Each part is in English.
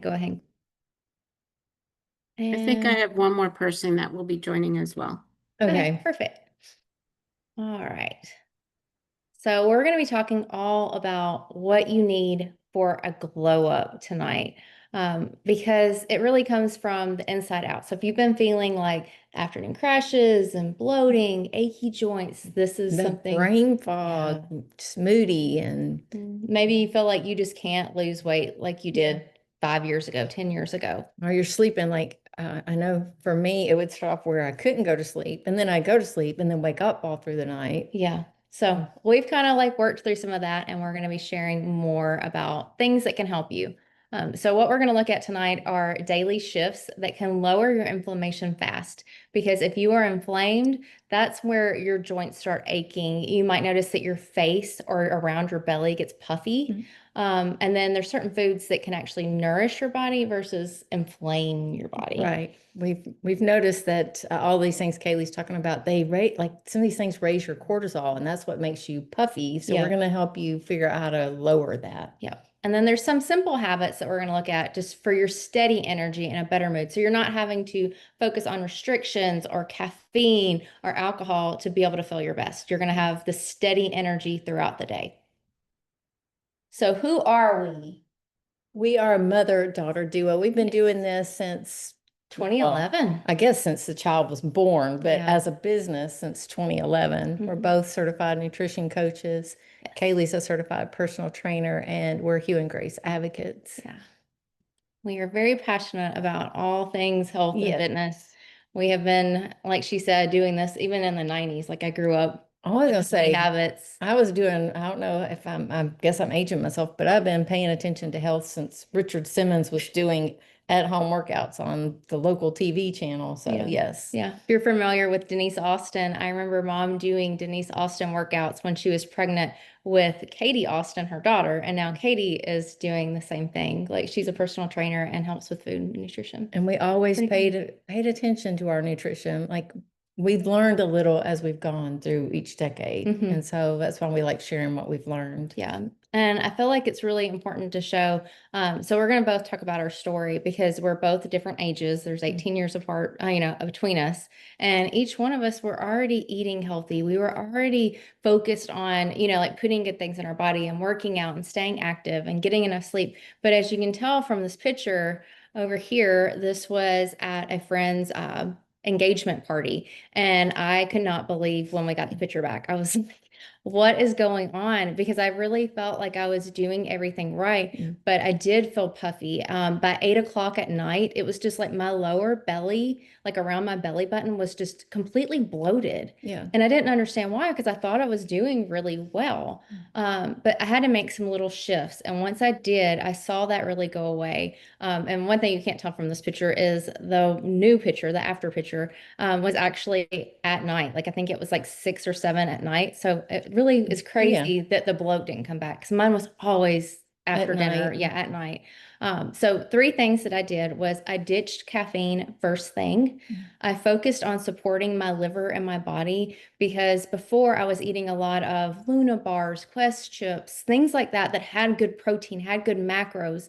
go ahead. I think I And have one more person that will be joining as well. okay, perfect. All right. So we're going to be talking all about what you need for a glow up tonight, because it really comes from the inside out. So if you've been feeling like afternoon crashes and bloating, achy joints, this is The something. brain fog, smoothie, and Maybe you feel like you just can't lose weight like you did 5 years ago, 10 years ago. or you're sleeping like I know for me, it would start off where I couldn't go to sleep, and then I go to sleep and then wake up all through the night. Yeah. So we've kind of like worked through some of that, and we're going to be sharing more about things that can help you. So what we're going to look at tonight are daily shifts that can lower your inflammation fast. Because if you are inflamed, that's where your joints start aching. You might notice that your face or around your belly gets puffy. And then there's certain foods that can actually nourish your body versus inflame your body. Right. We've noticed that all these things Kaylee's talking about, they rate like some of these things raise your cortisol, and that's what makes you puffy. So Yeah. we're going to help you figure out how to lower that. Yeah. And then there's some simple habits that we're going to look at just for your steady energy and a better mood. So you're not having to focus on restrictions or caffeine or alcohol to be able to feel your best. You're going to have the steady energy throughout the day. So who are we? We are a mother-daughter duo. We've been doing this since 2011. I guess since the child was born, but Yeah. as a business since 2011. We're both certified nutrition coaches. Yes. Kaylee's a certified personal trainer, and we're Hugh and Grace advocates. Yeah. We are very passionate about all things health and fitness. We have been, like she said, doing this even in the 90s. Like I grew up I was gonna say habits. I was doing, I don't know if I guess I'm aging myself, but I've been paying attention to health since Richard Simmons was doing at-home workouts on the local TV channel. So yes. Yeah. If you're familiar with Denise Austin, I remember mom doing Denise Austin workouts when she was pregnant with Katie Austin, her daughter. And now Katie is doing the same thing. Like she's a personal trainer and helps with food and nutrition. And we always Pretty cool. paid attention to our nutrition. Like we've learned a little as we've gone through each decade. And so that's why we like sharing what we've learned. Yeah. And I feel like it's really important to show. So we're going to both talk about our story because we're both different ages. There's 18 years apart, between us. And each one of us were already eating healthy. We were already focused on, like putting good things in our body and working out and staying active and getting enough sleep. But as you can tell from this picture over here, this was at a friend's engagement party. And I could not believe when we got the picture back. I was like, what is going on? Because I really felt like I was doing everything right, but I did feel puffy. By 8 o'clock at night, it was just like my lower belly, like around my belly button, was just completely bloated. Yeah. And I didn't understand why because I thought I was doing really well. But I had to make some little shifts. And once I did, I saw that really go away. And one thing you can't tell from this picture is the new picture, the after picture, was actually at night. Like I think it was like 6 or 7 at night. So it really is crazy that the bloat didn't come back because mine was always after dinner. night. Yeah, at night. So 3 things that I did was I ditched caffeine first thing. I focused on supporting my liver and my body because before I was eating a lot of Luna bars, Quest chips, things like that that had good protein, had good macros,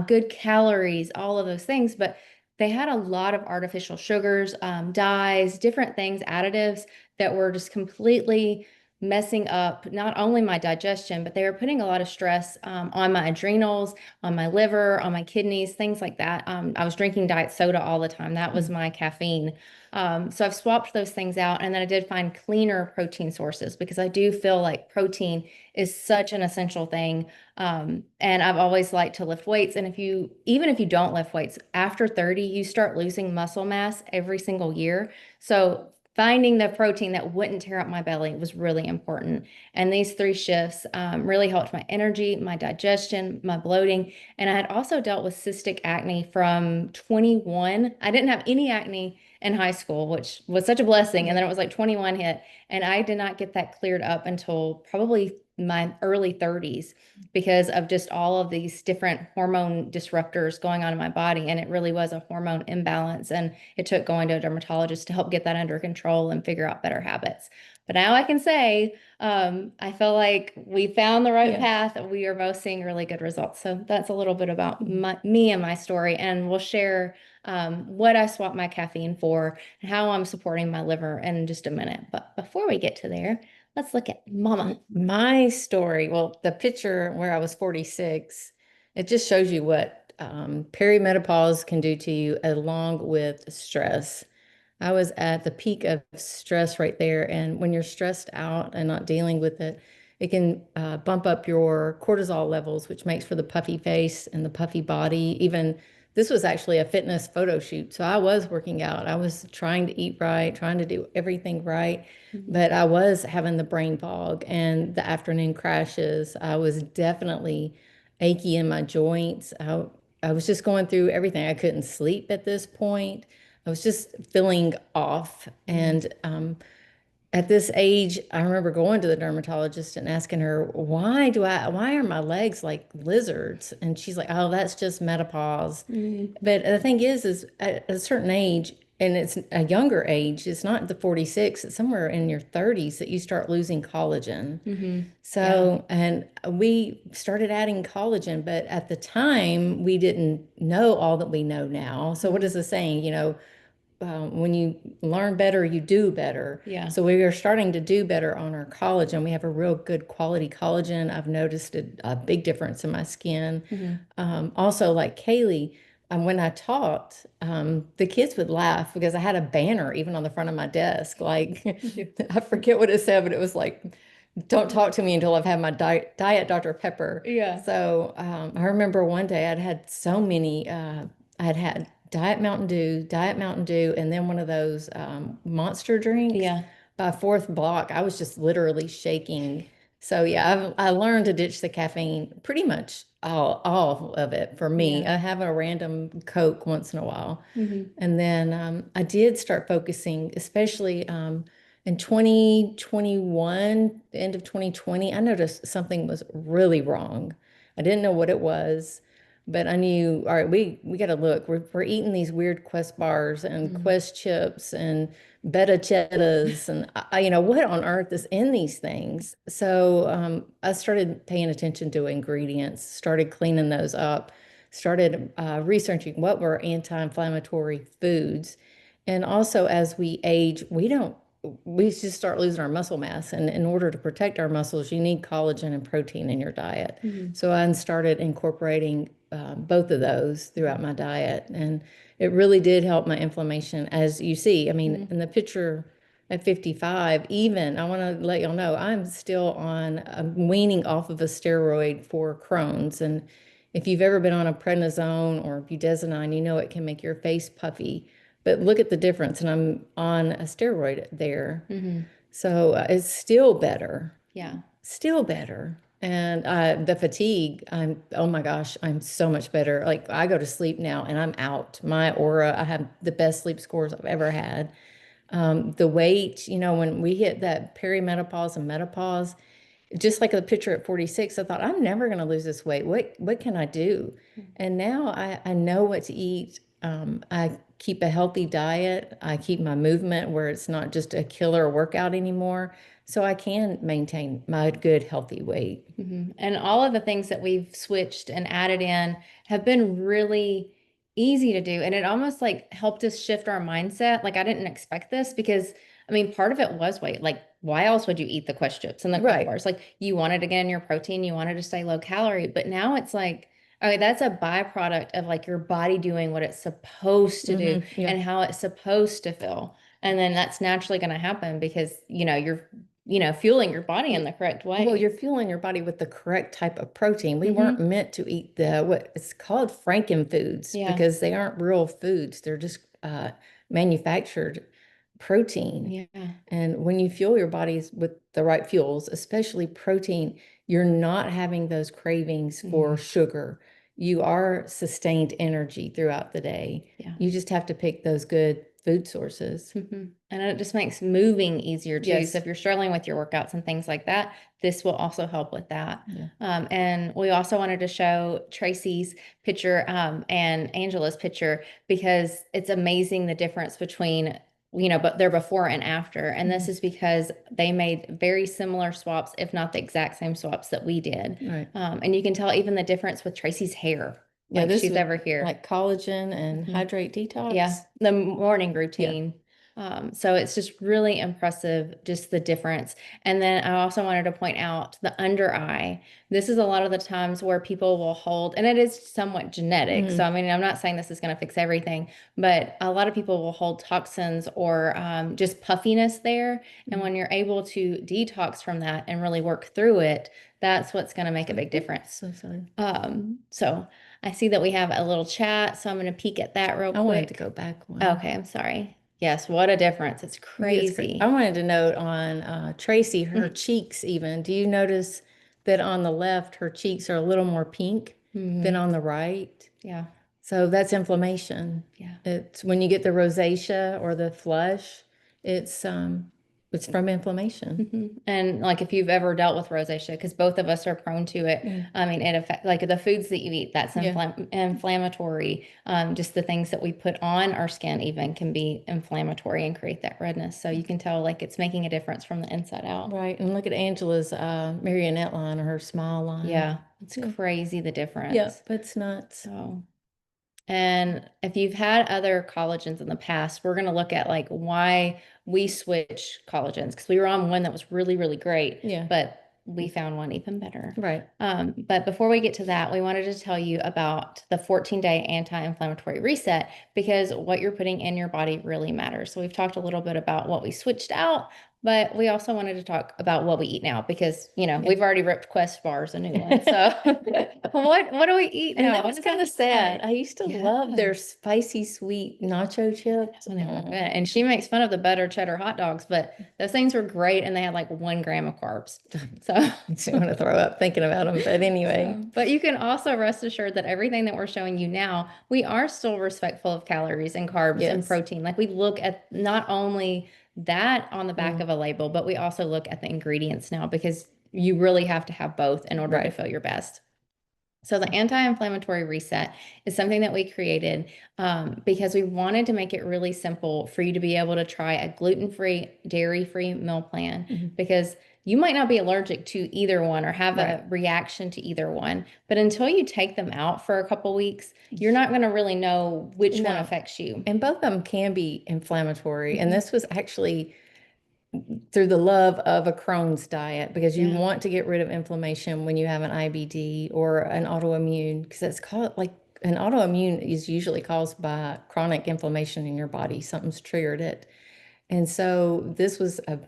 good calories, all of those things. But they had a lot of artificial sugars, dyes, different things, additives that were just completely messing up not only my digestion, but they were putting a lot of stress on my adrenals, on my liver, on my kidneys, things like that. I was drinking diet soda all the time. That was my caffeine. So I've swapped those things out. And then I did find cleaner protein sources because I do feel like protein is such an essential thing. And I've always liked to lift weights. And even if you don't lift weights, after 30, you start losing muscle mass every single year. So finding the protein that wouldn't tear up my belly was really important. And these 3 shifts really helped my energy, my digestion, my bloating. And I had also dealt with cystic acne from 21. I didn't have any acne in high school, which was such a blessing. And then it was like 21 hit. And I did not get that cleared up until probably my early 30s because of just all of these different hormone disruptors going on in my body. And it really was a hormone imbalance. And it took going to a dermatologist to help get that under control and figure out better habits. But now I can say, I feel like we found the right Yeah. path and we are both seeing really good results. So that's a little bit about Mhm. me and my story. And we'll share what I swap my caffeine for and how I'm supporting my liver in just a minute. But before we get to there, let's look at Mama. My story, well, the picture where I was 46, it just shows you what perimenopause can do to you along with stress. I was at the peak of stress right there. And when you're stressed out and not dealing with it, it can bump up your cortisol levels, which makes for the puffy face and the puffy body. Even this was actually a fitness photo shoot. So I was working out. I was trying to eat right, trying to do everything right. But I was having the brain fog and the afternoon crashes. I was definitely achy in my joints. I was just going through everything. I couldn't sleep at this point. I was just feeling off. And at this age, I remember going to the dermatologist and asking her, why are my legs like lizards? And she's like, oh, that's just menopause. Mhm. But the thing is at a certain age, and it's a younger age, it's not the 46, it's somewhere in your 30s that you start losing collagen. Mhm. So, and we started adding collagen, but at the time we didn't know all that we know now. So, what is the saying? When you learn better, you do better. Yeah. So we are starting to do better on our collagen. We have a real good quality collagen. I've noticed a big difference in my skin. Also, like Kaylee, when I taught, the kids would laugh because I had a banner even on the front of my desk. Like, I forget what it said, but it was like, don't talk to me until I've had my diet Dr. Pepper. Yeah. So I remember one day I'd had so many, I'd had Diet Mountain Dew, and then one of those monster drinks. Yeah. By fourth block, I was just literally shaking. So yeah, I learned to ditch the caffeine pretty much all of it for me. Yeah. I have a random Coke once in a while. Mhm. And then I did start focusing, especially in 2021, the end of 2020, I noticed something was really wrong. I didn't know what it was, but I knew, all right, we got to look. We're eating these weird Quest bars and Mhm. Quest chips and Beta Cheetahs and what on earth is in these things? So I started paying attention to ingredients, started cleaning those up, started researching what were anti-inflammatory foods. And also, as we age, we just start losing our muscle mass. And in order to protect our muscles, you need collagen and protein in your diet. Mhm. So I started incorporating both of those throughout my diet. And it really did help my inflammation, as you see. I mean, in the picture at 55, even, I want to let y'all know, I'm still I'm weaning off of a steroid for Crohn's. And if you've ever been on a prednisone or budesonide, you know it can make your face puffy. But look at the difference, and I'm on a steroid there. Mhm. So it's still better, Yeah. still better. And the fatigue, oh my gosh, I'm so much better. Like I go to sleep now and I'm out. My aura, I have the best sleep scores I've ever had. The weight, when we hit that perimenopause and menopause, just like the picture at 46, I thought, I'm never going to lose this weight. What can I do? And now I know what to eat. I keep a healthy diet. I keep my movement where it's not just a killer workout anymore. So I can maintain my good, healthy weight. Mhm. And all of the things that we've switched and added in have been really easy to do. And it almost like helped us shift our mindset. Like I didn't expect this because I mean, part of it was weight. Like, why else would you eat the Quest chips and the Quest Right. bars? Like you wanted to get in your protein, you wanted to stay low calorie, but now it's like, okay, that's a byproduct of like your body doing what it's supposed to do Yeah. and how it's supposed to feel. And then that's naturally going to happen because, you're fueling your body in the correct way. Well, you're fueling your body with the correct type of protein. We Mhm. weren't meant to eat what it's called Frankenfoods Yeah. because they aren't real foods. They're just manufactured protein. Yeah. And when you fuel your bodies with the right fuels, especially protein, you're not having those cravings for sugar. You are sustained energy throughout the day. Yeah. You just have to pick those good food sources. And it just makes moving easier too. Yes. So if you're struggling with your workouts and things like that, this will also help with that. Yeah. And we also wanted to show Tracy's picture and Angela's picture because it's amazing the difference between but they're before and after. And this Mhm. is because they made very similar swaps, if not the exact same swaps that we did. Right. And you can tell even the difference with Tracy's hair. Yeah, Like this she's was over here. like collagen and Mhm. hydrate detox. Yeah, the morning routine. So it's just really impressive, just the difference. And then I also wanted to point out the under eye. This is a lot of the times where people will hold, and it is somewhat genetic. So, Mhm. I mean, I'm not saying this is going to fix everything, but a lot of people will hold toxins or just puffiness there. And Mhm. when you're able to detox from that and really work through it, that's what's going to make a big difference. So sorry. So I see that we have a little chat, so I'm going to peek at that real I wanted to quick. go back one. Okay, I'm sorry. Yes, what a difference. It's Yeah, it's great. crazy. I wanted to note on Tracy, her Mhm. cheeks even. Do you notice that on the left, her cheeks are a little more pink than Mhm. on the right? Yeah, So that's inflammation. yeah. It's when you get the rosacea or the flush, it's from inflammation. And like if you've ever dealt with rosacea, because both of us are prone to it, Mm. I mean, it affects like the foods that you eat, that's Yeah. inflammatory. Just the things that we put on our skin even can be inflammatory and create that redness. So you can tell like it's making a difference from the inside out. Right. And look at Angela's marionette line or her smile line. Yeah, it's Yeah. crazy the difference. Yeah, that's nuts. So, and if you've had other collagens in the past, we're going to look at like why we switch collagens because we were on one that was really, really great, Yeah. but we found one even better. Right. But before we get to that, we wanted to tell you about the 14-day anti-inflammatory reset because what you're putting in your body really matters. So we've talked a little bit about what we switched out, but we also wanted to talk about what we eat now because, we've already ripped Quest bars a new one. So what do we eat And now? that was kind of sad. I used to love their Yeah. spicy sweet nacho chips. When they were good. And she makes fun of the butter cheddar hot dogs, but those things were great and they had like 1 gram of carbs. So Makes me want to throw up thinking about them. But anyway, but you can also rest assured that everything that we're showing you now, we are still respectful of calories and carbs and Yes. protein. Like we look at not only that on the back Mm. of a label, but we also look at the ingredients now because you really have to have both in order to Right. feel your best. So the anti-inflammatory reset is something that we created because we wanted to make it really simple for you to be able to try a gluten-free, dairy-free meal plan Mhm. because you might not be allergic to either one or have Right. a reaction to either one. But until you take them out for a couple weeks, you're not going to really know which one No. affects you. And both of them can be inflammatory. And Mhm. this was actually through the love of a Crohn's diet because you Yeah. want to get rid of inflammation when you have an IBD or an autoimmune because it's called like an autoimmune is usually caused by chronic inflammation in your body. Something's triggered it. And so this was an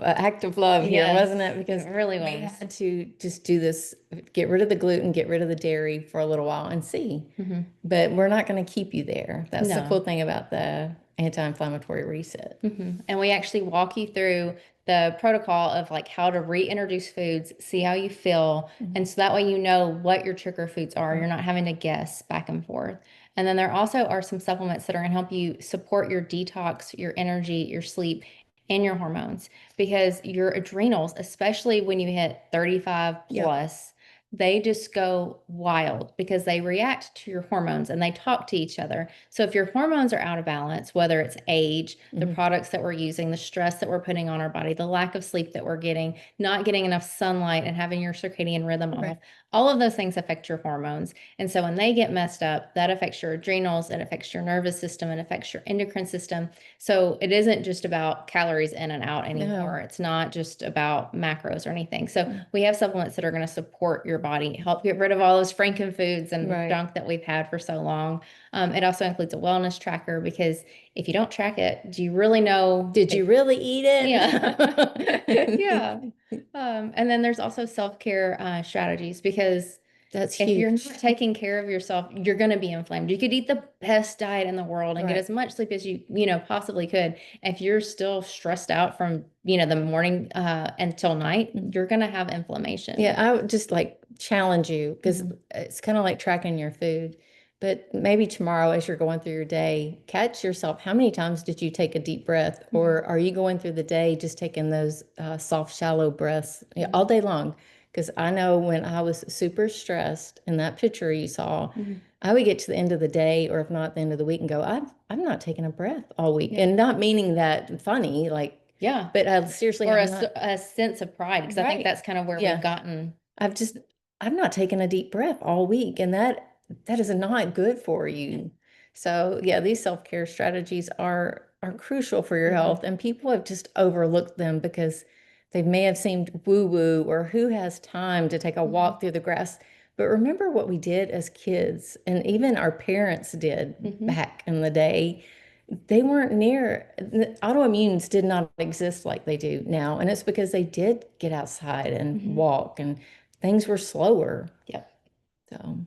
act of love here, wasn't it? Yes, Because it really we was. had to just do this, get rid of the gluten, get rid of the dairy for a little while and see. Mhm. But we're not going to keep you there. That's the No. cool thing about the anti-inflammatory reset. And we actually walk you through the protocol of like how to reintroduce foods, see how you feel. And so that way you know what your trigger foods are. You're not having to guess back and forth. And then there also are some supplements that are going to help you support your detox, your energy, your sleep, and your hormones because your adrenals, especially when you hit 35 Yeah. plus, they just go wild because they react to your hormones and they talk to each other. So if your hormones are out of balance, whether it's age, the Mhm. products that we're using, the stress that we're putting on our body, the lack of sleep that we're getting, not getting enough sunlight and having your circadian rhythm Right. off, all of those things affect your hormones. And so when they get messed up, that affects your adrenals, it affects your nervous system, it affects your endocrine system. So it isn't just about calories in and out anymore. It's not just about macros or anything. So we have supplements that are going to support your body, help get rid of all those frankenfoods and Right. junk that we've had for so long. It also includes a wellness tracker because if you don't track it, do you really know? Did you really eat it? Yeah. Yeah. And then there's also self-care strategies because That's if you're huge. not taking care of yourself, you're going to be inflamed. You could eat the best diet in the world and get Right. as much sleep as you possibly could. If you're still stressed out from, the morning until night, you're going to have inflammation. Yeah, I would just like challenge you because it's kind of like tracking your food. But maybe tomorrow, as you're going through your day, catch yourself. How many times did you take a deep breath? Or are you going through the day just taking those soft, shallow breaths all day long? Because I know when I was super stressed in that picture you saw, I would get to the end of the day, or if not the end of the week, and go, I'm not taking a breath all week. Yeah. And not meaning that funny, like, Yeah. but I seriously, Or I'm not, a sense of pride, because I think Right. that's kind of where Yeah. we've gotten. I've not taken a deep breath all week, and that is not good for you. So yeah, these self-care strategies are crucial for your Mhm. health, and people have just overlooked them because they may have seemed woo-woo, or who has time to take a walk through the grass. But remember what we did as kids, and even our parents did Mhm. back in the day. They weren't near, autoimmunes did not exist like they do now. And it's because they did get outside and Mhm. walk, and things were slower. Yep. So,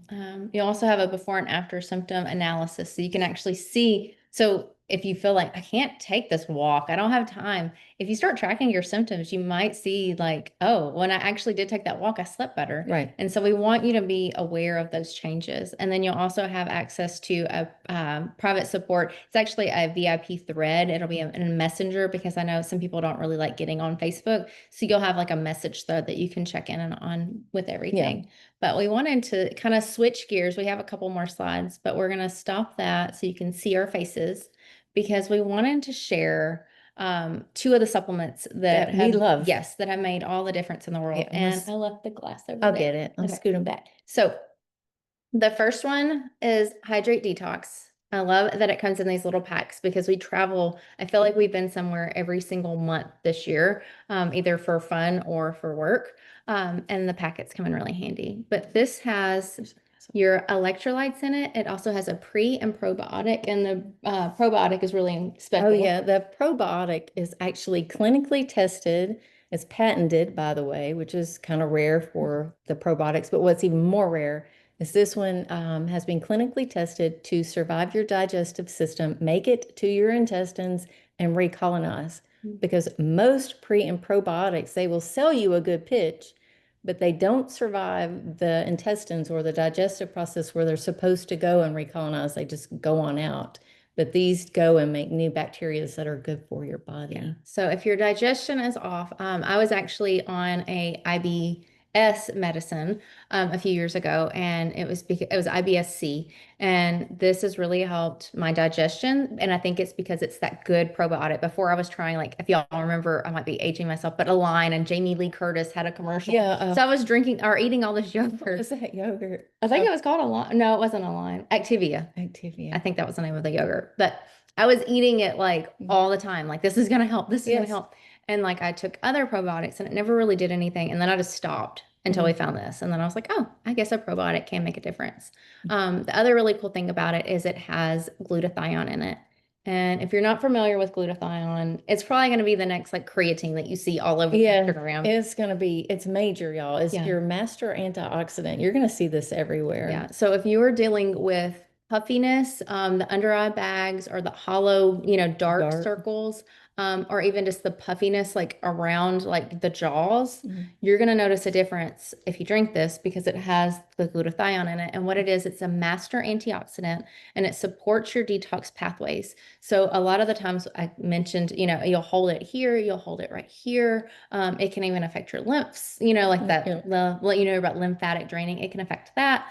You also have a before and after symptom analysis. So you can actually see. So if you feel like I can't take this walk, I don't have time. If you start tracking your symptoms, you might see like, oh, when I actually did take that walk, I slept better. right. And so we want you to be aware of those changes. And then you'll also have access to a private support. It's actually a VIP thread. It'll be in a messenger, because I know some people don't really like getting on Facebook. So you'll have like a message thread that you can check in and on with everything. But we wanted to kind of switch gears. We have a couple more slides, but we're going to stop that so you can see our faces, because we wanted to share two of the supplements That we love. Yes, that have made all the difference in the world. Yeah, And let's- I left the glass over I'll there. get it. I'll Okay. scoot them back. So the first one is Hydrate Detox. I love that it comes in these little packs, because we travel. I feel like we've been somewhere every single month this year, either for fun or for work. And the packets come in really handy. But this has your electrolytes in it. It also has a pre and probiotic, and the probiotic is really special. Oh yeah, the probiotic is actually clinically tested. It's patented, by the way, which is kind of rare for the probiotics. But what's even more rare is this one has been clinically tested to survive your digestive system, make it to your intestines, and recolonize. Because most pre and probiotics, they will sell you a good pitch, but they don't survive the intestines or the digestive process where they're supposed to go and recolonize. They just go on out. But these go and make new bacteria that are good for your body. Yeah. So if your digestion is off, I was actually on a IBS medicine a few years ago, and it was IBS-C, and this has really helped my digestion. And I think it's because it's that good probiotic. Before I was trying, like, if y'all remember, I might be aging myself, but Align and Jamie Lee Curtis had a commercial. Yeah. So I was drinking or eating all this What yogurt. is that yogurt? I think it was called Align. No, it wasn't Align. Activia. Activia. I think that was the name of the yogurt. But I was eating it like all the time. Like, this is going to help. This is going to Yes. help. And like, I took other probiotics and it never really did anything. And then I just stopped until we found this. And then I was like, oh, I guess a probiotic can make a difference. The other really cool thing about it is it has glutathione in it. And if you're not familiar with glutathione, it's probably going to be the next like creatine that you see all over around. It's going to be, it's major, y'all. It's your master antioxidant. You're going to see this everywhere. Yeah. So if you are dealing with puffiness, the under eye bags, or the hollow, dark circles, or even just the puffiness like around like the jaws, you're going to notice a difference if you drink this, because it has the glutathione in it. And what it is, it's a master antioxidant, and it supports your detox pathways. So a lot of the times I mentioned, you'll hold it here, you'll hold it right here. It can even affect your lymphs, like that, about lymphatic draining, it can affect that.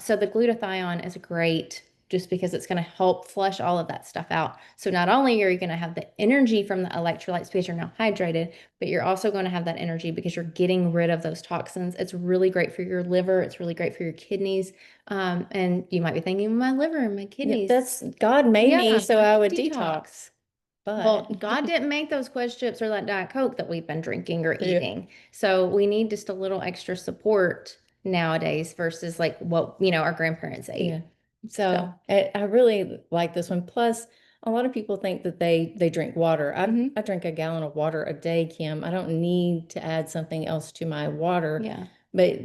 So the glutathione is great, just because it's going to help flush all of that stuff out. So not only are you going to have the energy from the electrolytes because you're now hydrated, but you're also going to have that energy because you're getting rid of those toxins. It's really great for your liver. It's really great for your kidneys. And you might be thinking, my liver and my kidneys. That's God made me so I would detox. detox. But Well, God didn't make those Quest chips or that Diet Coke that we've been drinking or eating. So we need just a little extra support nowadays versus like what, our grandparents ate. Yeah. So I really like this one. Plus, a lot of people think that they drink water. I drink a gallon of water a day, Kim. I don't need to add something else to my water. Yeah. But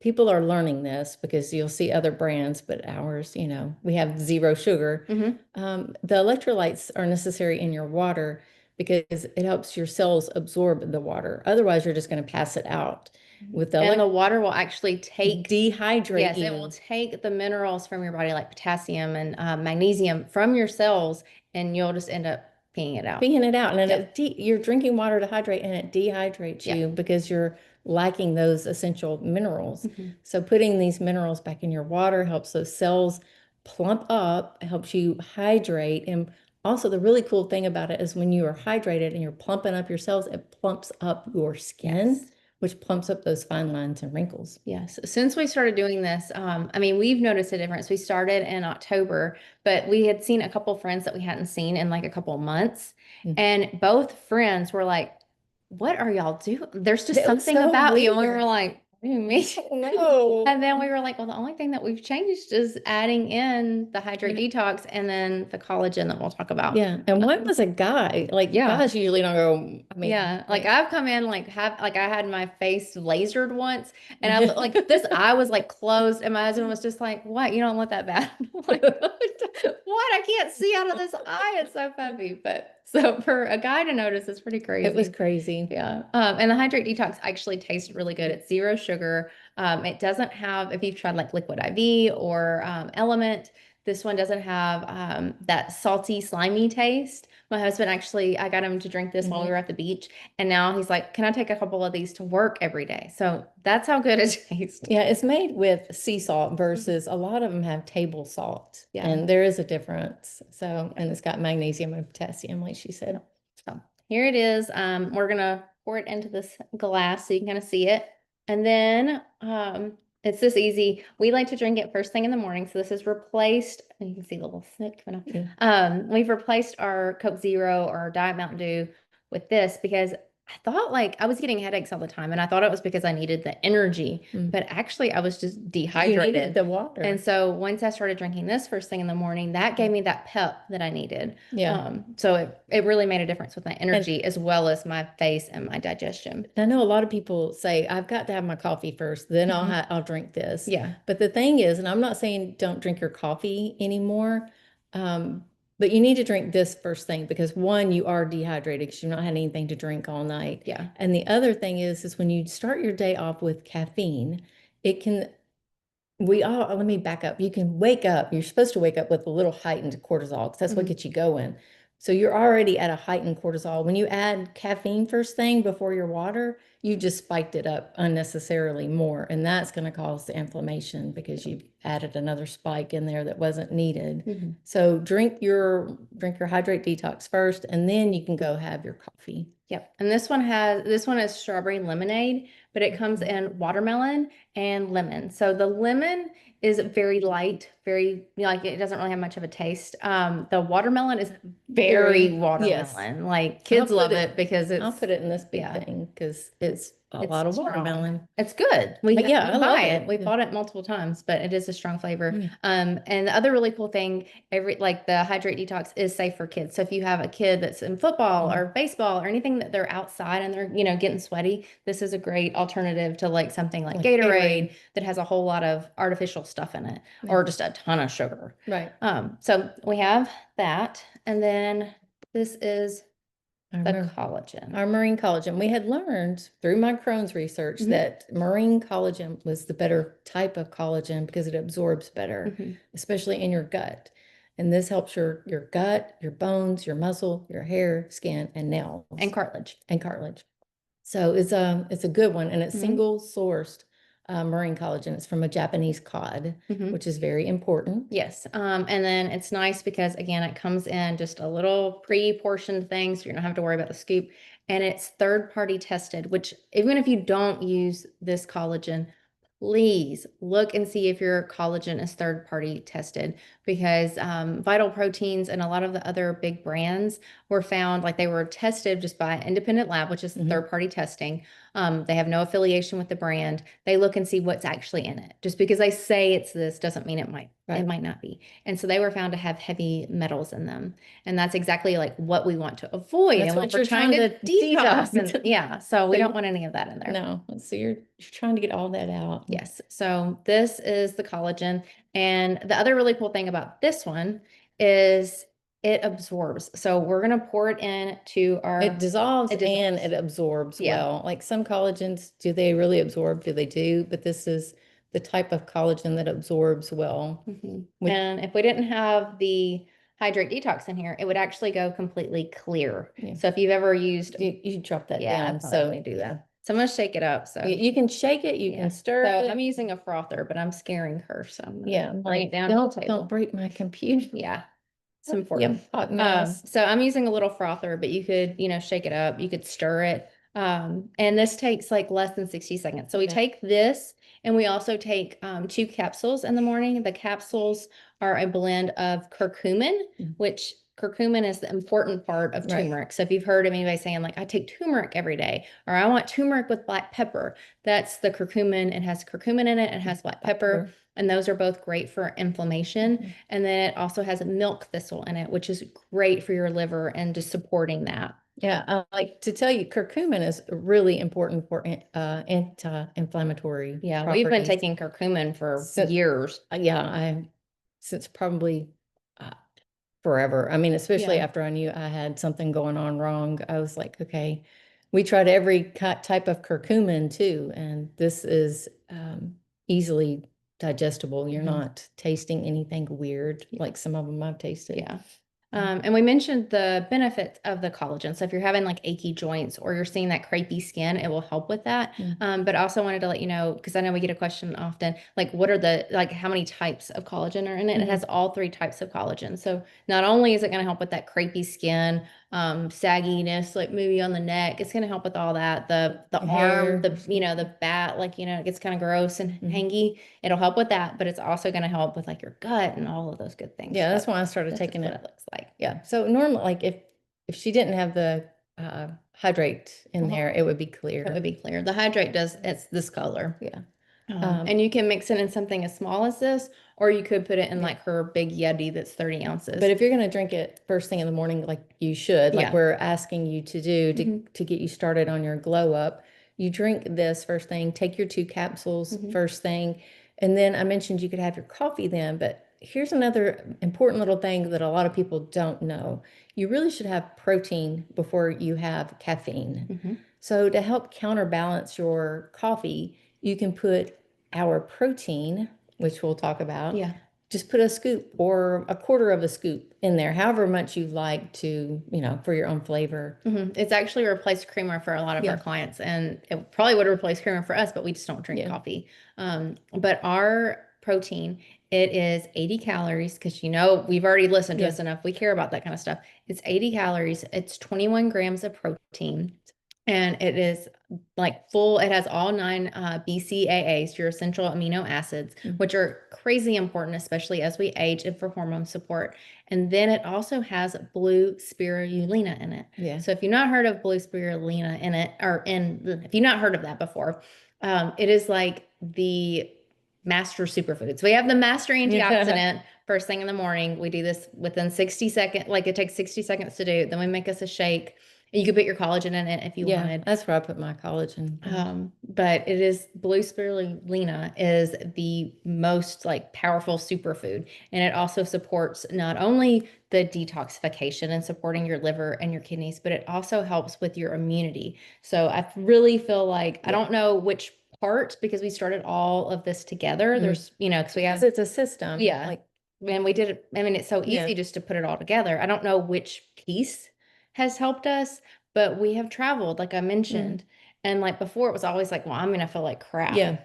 people are learning this, because you'll see other brands, but ours, we have 0 sugar. The electrolytes are necessary in your water because it helps your cells absorb the water. Otherwise, you're just going to pass it out. With And the water will actually dehydrate yes, you. it will take the minerals from your body, like potassium and magnesium, from your cells, and you'll just end up peeing it out. And then you're drinking water to hydrate, and it dehydrates you because your lacking those essential minerals. Mhm. So putting these minerals back in your water helps those cells plump up, helps you hydrate. And also the really cool thing about it is when you are hydrated and you're plumping up your cells, it plumps up your skin, Yes. which plumps up those fine lines and wrinkles. Yes. Since we started doing this, I mean, we've noticed a difference. We started in October, but we had seen a couple friends that we hadn't seen in like a couple months. Mm. And both friends were like, what are y'all doing? There's just It was something so about you. And we were weird. like, what do you mean? No. And then we were like, well, the only thing that we've changed is adding in the hydrate detox and then the collagen that we'll talk about. Yeah. And one was a guy. Like Yeah. guys usually don't go, I mean, Yeah, like I've come in like I had my face lasered once and I Yeah. like this eye was like closed and my husband was just like, what, you don't look that bad? I'm like, what? I can't see out of this eye. It's so puffy. But so for a guy to notice, it's pretty crazy. It was crazy. Yeah. And the hydrate detox actually tastes really good. It's 0 sugar. It doesn't have, if you've tried like Liquid IV or Element, this one doesn't have that salty, slimy taste. My husband actually, I got him to drink this while we were at the beach, and now he's like, "Can I take a couple of these to work every day?" So that's how good it tastes. Yeah, it's made with sea salt versus a lot of them have table salt. Yeah. And there is a difference. So, and it's got magnesium and potassium, like she said. So here it is. We're gonna pour it into this glass so you can kind of see it, and then it's this easy. We like to drink it first thing in the morning. So this is replaced, and you can see the little snick coming off. Yeah. We've replaced our Coke Zero or Diet Mountain Dew with this because I thought like I was getting headaches all the time and I thought it was because I needed the energy, Mm. but actually I was just You dehydrated. needed the water. And so once I started drinking this first thing in the morning, that gave me that pep that I needed. Yeah. So it really made a difference with my energy as well as my face and my digestion. I know a lot of people say, I've got to have my coffee first, then Mhm. I'll drink this. Yeah. But the thing is, and I'm not saying don't drink your coffee anymore, but you need to drink this first thing because one, you are dehydrated because you've not had anything to drink all night. Yeah. And the other thing is when you start your day off with caffeine, it can, let me back up. You can wake up, you're supposed to wake up with a little heightened cortisol because that's what Mhm. gets you going. So you're already at a heightened cortisol. When you add caffeine first thing before your water, you just spiked it up unnecessarily more. And that's going to cause the inflammation because you've added another spike in there that wasn't needed. Mhm. So drink your hydrate detox first, and then you can go have your coffee. Yep. And this one is strawberry lemonade, but it comes in watermelon and lemon. So the lemon is very light, very like it doesn't really have much of a taste. The watermelon is very Yes. watermelon. Like kids put love it- it because I'll it's put it in this big yeah. thing because it's a It's lot of strong. watermelon. It's good. We Yeah, I love buy it. it. We bought it multiple times, but it is a strong flavor. Mm. And the other really cool thing, like the hydrate detox is safe for kids. So if you have a kid that's in football or baseball or anything that they're outside and they're, getting sweaty, this is a great alternative to like something like Gatorade that has a whole lot of artificial stuff in it or just a ton of sugar. Right. So we have that. And then this is Our the mar- collagen. Our marine collagen. We had learned through my Crohn's research Mhm. that marine collagen was the better type of collagen because it absorbs better, Mhm. especially in your gut. And this helps your gut, your bones, your muscle, your hair, skin, and nails. And cartilage. And cartilage. So it's a good one, and it's Mhm. single sourced marine collagen. It's from a Japanese cod, Mhm. which is very important. Yes. And then it's nice because again, it comes in just a little pre-portioned thing, so you don't have to worry about the scoop. And it's third-party tested, which even if you don't use this collagen, please look and see if your collagen is third-party tested because Vital Proteins and a lot of the other big brands were found like they were tested just by an independent lab, which is Mhm. third-party testing. They have no affiliation with the brand. They look and see what's actually in it. Just because they say it's this doesn't mean it might not be. And so they were found to have heavy metals in them. And that's exactly like what we want to avoid That's and what what we're you're trying to trying to detox. detox. And yeah, so we So don't want any of that in there. No, so you're trying to get all that out. Yes. So this is the collagen. And the other really cool thing about this one is it absorbs. So we're going to pour it into our. It dissolves It and dissolves. it absorbs Yeah. well. Like some collagens, do they really absorb? Do they do? But this is the type of collagen that absorbs well. Mhm. With- And if we didn't have the hydrate detox in here, it would actually go completely clear. Yeah. So if you've ever used, You drop that yeah, down. I So probably do that. So I'm gonna shake it up. So You can shake it, you yeah. can stir So it. I'm using a frother, but I'm scaring her. So I'm gonna Yeah, bring like, it down to the don't table. break my computer. Yeah, it's Yep, important. hot mess. So I'm using a little frother, but you could, shake it up. You could stir it. And this takes like less than 60 seconds. So we Okay. take this and we also take 2 capsules in the morning. The capsules are a blend of curcumin, Mm. which curcumin is the important part of Right. turmeric. So if you've heard of anybody saying like, I take turmeric every day, or I want turmeric with black pepper, that's the curcumin. It has curcumin in it. It has black pepper. And those are both great for inflammation. Mhm. And then it also has milk thistle in it, which is great for your liver and just supporting that. Yeah, like to tell you, curcumin is really important for anti-inflammatory Yeah, we've been properties. taking curcumin for Since- years. Yeah, since probably uh, forever. I mean, especially Yeah. after I knew I had something going on wrong, I was like, okay, we tried every type of curcumin too, and this is easily digestible. You're Mhm. not tasting anything weird like some of them I've tasted. Yeah. And we mentioned the benefits of the collagen. So if you're having like achy joints or you're seeing that crepey skin, it will help with that. But I also wanted to let you know, because I know we get a question often, like what are how many types of collagen are in it? It has all 3 types of collagen. So not only is it going to help with that crepey skin, sagginess, like maybe on the neck, it's going to help with all that. The Hair. arm, the back, it gets kind of gross and hangy. It'll help with that, but it's also going to help with like your gut and all of those good things. Yeah, So that's why I started this is taking what it. it looks like. Yeah. So normally, like if she didn't have the hydrate in there, it would be clear. It would be clear. The hydrate it's this color. Yeah. And you can mix it in something as small as this, or you could put it in like her big Yeti that's 30 ounces. But if you're going to drink it first thing in the morning, like you should, like Yeah. we're asking you to do Mhm. to get you started on your glow up, you drink this first thing, take your 2 capsules Mhm. first thing. And then I mentioned you could have your coffee then, but here's another important little thing that a lot of people don't know. You really should have protein before you have caffeine. Mhm. So to help counterbalance your coffee, you can put our protein, which we'll talk about. Yeah. Just put a scoop or a quarter of a scoop in there, however much you like to, for your own flavor. Mhm. It's actually replaced creamer for a lot of Yeah. our clients, and it probably would replace creamer for us, but we just don't drink Yeah. coffee. But our protein, it is 80 calories because we've already listened to Yeah. us enough. We care about that kind of stuff. It's 80 calories. It's 21 grams of protein, and it is like full. It has all 9 BCAAs, your essential amino acids, Mhm. which are crazy important, especially as we age and for hormone support. And then it also has blue spirulina in it. Yeah. So if you've not heard of blue spirulina in it, if you've not heard of that before, it is like the master superfood. So we have the master antioxidant first thing in the morning. We do this within 60 seconds. Like it takes 60 seconds to do. Then we make us a shake. And you could put your collagen in it if you Yeah, wanted. that's where I put my collagen. But it is blue spirulina is the most like powerful superfood. And it also supports not only the detoxification and supporting your liver and your kidneys, but it also helps with your immunity. So I really feel like, I don't know which part, because we started all of this together. There's, because we have, Because it's a system. yeah. Like, And we did it. I mean, it's so easy Yeah. just to put it all together. I don't know which piece has helped us, but we have traveled, like I mentioned. And like before, it was always like, well, I'm going to feel like crap. yeah.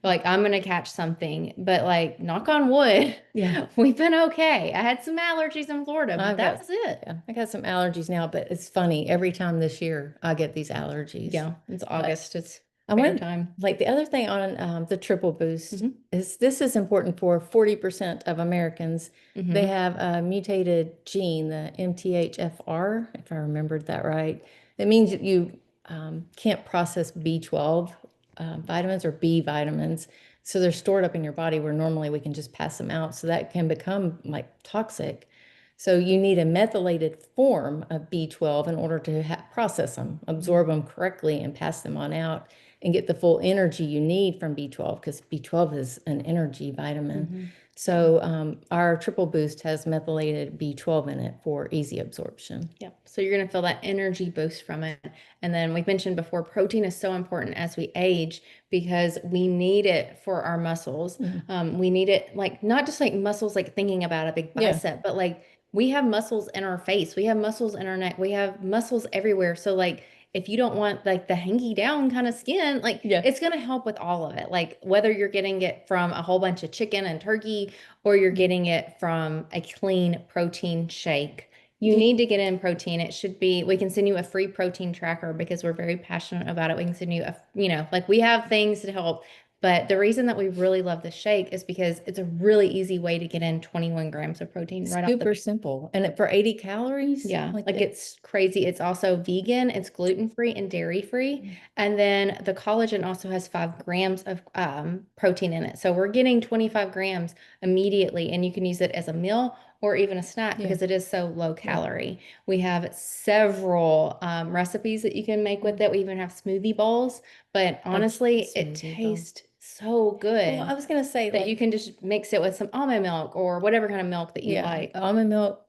Like I'm going to catch something. But like, knock on wood, Yeah. we've been okay. I had some allergies in Florida, but I've that got- was it. Yeah. I got some allergies now, but it's funny. Every time this year, I get these allergies. Yeah, it's August. It's I fair went time. like the other thing on the triple boost Mhm. is this is important for 40% of Americans. Mhm. They have a mutated gene, the MTHFR, if I remembered that right. That means that you can't process B12 vitamins or B vitamins. So they're stored up in your body where normally we can just pass them out. So that can become like toxic. So you need a methylated form of B12 in order to process them, absorb them correctly, and pass them on out and get the full energy you need from B12 because B12 is an energy vitamin. Mhm. So our triple boost has methylated B12 in it for easy absorption. Yep. So you're going to feel that energy boost from it. And then we mentioned before, protein is so important as we age because we need it for our muscles. We need it like not just like muscles, like thinking about a big Yeah. bicep, but like we have muscles in our face, we have muscles in our neck, we have muscles everywhere. So like if you don't want like the hangy down kind of skin, like Yeah. it's going to help with all of it. Like whether you're getting it from a whole bunch of chicken and turkey or you're getting it from a clean protein shake, you Do- need to get in protein. It should be, we can send you a free protein tracker because we're very passionate about it. We can send you like we have things to help. But the reason that we really love the shake is because it's a really easy way to get in 21 grams of protein right off the Super simple. And for 80 calories? yeah, like it- it's crazy. It's also vegan, it's gluten-free and dairy-free. And then the collagen also has 5 grams of protein in it. So we're getting 25 grams immediately, and you can use it as a meal or even a snack Yeah. because it is so low calorie. We have several recipes that you can make with it. We even have smoothie bowls, but honestly, it smoothie bowl. tastes so good Well, I was gonna say that like, you can just mix it with some almond milk or whatever kind of milk that you yeah, like. almond milk,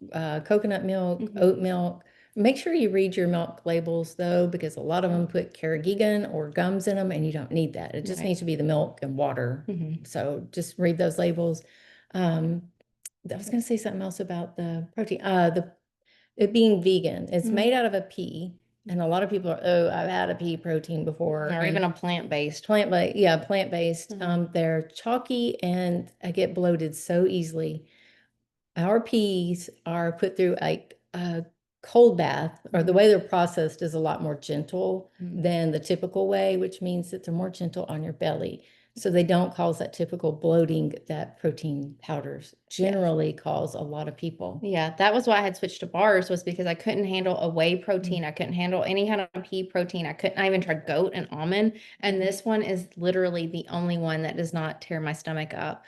coconut milk, Mhm. oat milk. Make sure you read your milk labels though, because a lot of them put carrageenan or gums in them, and you don't need that. It just Right. needs to be the milk and water. Mhm. So just read those labels. I was gonna say something else about the protein. It being vegan. It's Mhm. made out of a pea, and a lot of people are, oh, I've had a pea protein before. Or and even a plant-based. plant-based, yeah, plant-based. Mhm. They're chalky and I get bloated so easily. Our peas are put through a cold bath, or the Mhm. way they're processed is a lot more gentle Mhm. than the typical way, which means that they're more gentle on your belly. So they don't cause that typical bloating that protein powders generally cause a lot of people. Yeah, that was why I had switched to bars was because I couldn't handle a whey protein. I couldn't handle any kind of pea protein. I even tried goat and almond. And this one is literally the only one that does not tear my stomach up.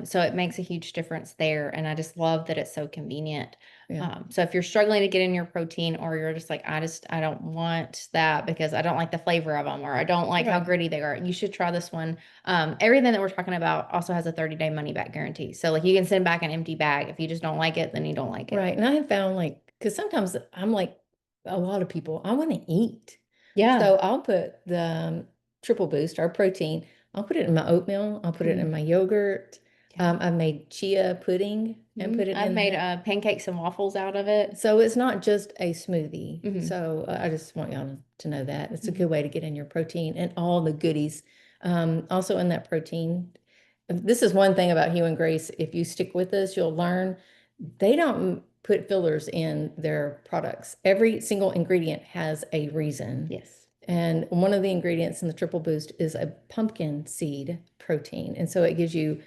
So it makes a huge difference there. And I just love that it's so convenient. Yeah. So if you're struggling to get in your protein or you're just like, I don't want that because I don't like the flavor of them or I don't like how Right. gritty they are, you should try this one. Everything that we're talking about also has a 30-day money back guarantee. So like you can send back an empty bag. If you just don't like it, then you don't like it. Right. And I have found like, because sometimes I'm like a lot of people, I want to eat. Yeah. So I'll put the triple boost, our protein, I'll put it in my oatmeal, I'll put it in my yogurt. Yeah. I've made chia pudding and put it I've in made there. pancakes and waffles out of it. So it's not just a smoothie. Mhm. So I just want y'all to know that it's a Mhm. good way to get in your protein and all the goodies. Also in that protein, this is one thing about Hue and Grace. If you stick with us, you'll learn they don't put fillers in their products. Every single ingredient has a reason. Yes. And one of the ingredients in the triple boost is a pumpkin seed protein. And so it gives you